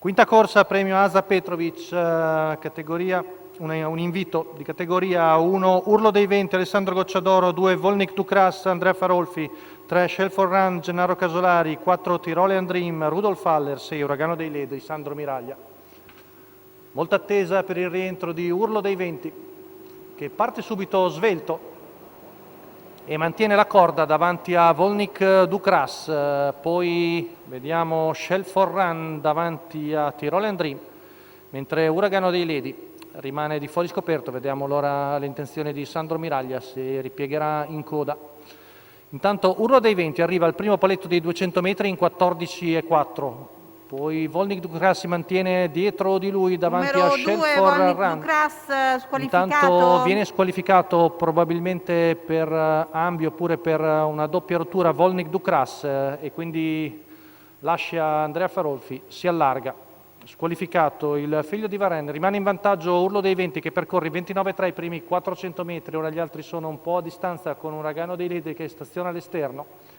Quinta corsa, premio Asa Petrovic, categoria, un invito di categoria 1, Urlo dei Venti, Alessandro Gocciadoro, 2, Volnik Dukras, Andrea Farolfi, 3, Shell for Run, Gennaro Casolari, 4, Tyrolean Dream, Rudolf Haller, 6, Uragano dei Ledi, Sandro Miraglia. Molta attesa per il rientro di Urlo dei Venti, che parte subito svelto e mantiene la corda davanti a Volnik Dukras, poi vediamo Shell for Run davanti a Tyrolean Dream, mentre Uragano dei Ledi rimane di fuori scoperto. Vediamo ora le intenzioni di Sandro Miraglia, se ripiegherà in coda. Intanto Urlo dei Venti arriva al primo paletto dei 200 metri in 14,4. Poi Volnik Dukras si mantiene dietro di lui davanti a Shell for Run. Intanto viene squalificato probabilmente per ambi oppure per una doppia rottura Volnik Dukras e quindi lascia Andrea Farolfi, si allarga. Squalificato il figlio di Varenne, rimane in vantaggio Urlo dei Venti che percorre 29,3 i primi 400 metri, ora gli altri sono un po' a distanza con Uragano dei Ledi che staziona all'esterno.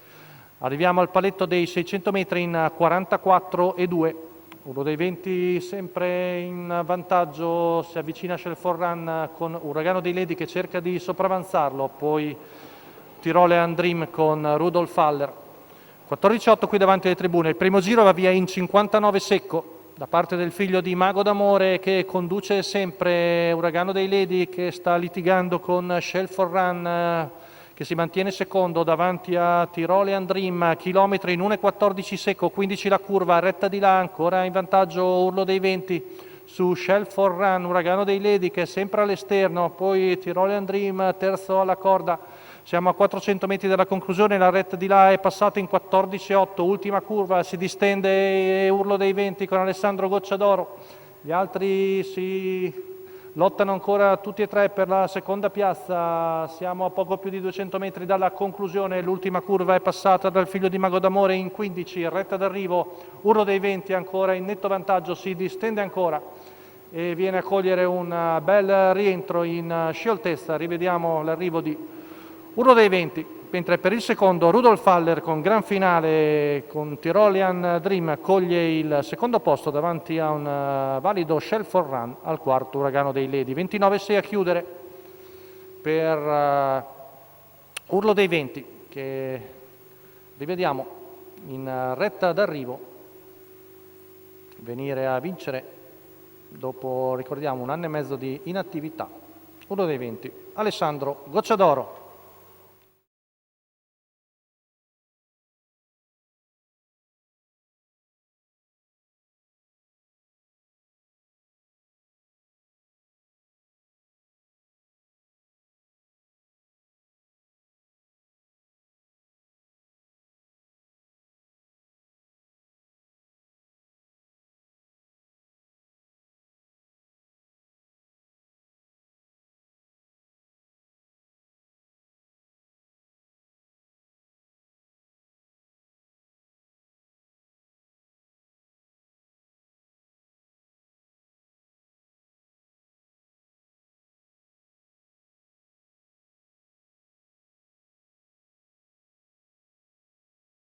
Arriviamo al paletto dei 600 metri in 44,2. Urlo dei Venti sempre in vantaggio, si avvicina a Shell for Run con Uragano dei Ledi che cerca di sopravanzarlo, poi Tyrolean Dream con Rudolf Haller. 14,8 qui davanti alle tribune, il primo giro va via in 59 secco da parte del figlio di Mago d'Amore che conduce sempre Uragano dei Ledi che sta litigando con Shell for Run che si mantiene secondo davanti a Tyrolean Dream, chilometri in 1,14 secco, 15 la curva, retta di là, ancora in vantaggio Urlo dei Venti su Shell for Run, Uragano dei Ledi che è sempre all'esterno, poi Tyrolean Dream terzo alla corda, siamo a 400 metri dalla conclusione, la retta di là è passata in 14,8, ultima curva, si distende Urlo dei Venti con Alessandro Gocciadoro, gli altri si lottano ancora tutti e tre per la seconda piazza, siamo a poco più di 200 metri dalla conclusione, l'ultima curva è passata dal figlio di Mago d'Amore in 15, retta d'arrivo, Urlo dei Venti ancora in netto vantaggio, si distende ancora e viene a cogliere un bel rientro in scioltezza, rivediamo l'arrivo di Urlo dei Venti, mentre per il secondo Rudolf Haller con gran finale con Tyrolean Dream coglie il secondo posto davanti a un valido Shell for Run al quarto Uragano dei Ledi. 29,6 a chiudere per Urlo dei Venti che rivediamo in retta d'arrivo venire a vincere dopo, ricordiamo, un anno e mezzo di inattività. Urlo dei Venti, Alessandro Gocciadoro.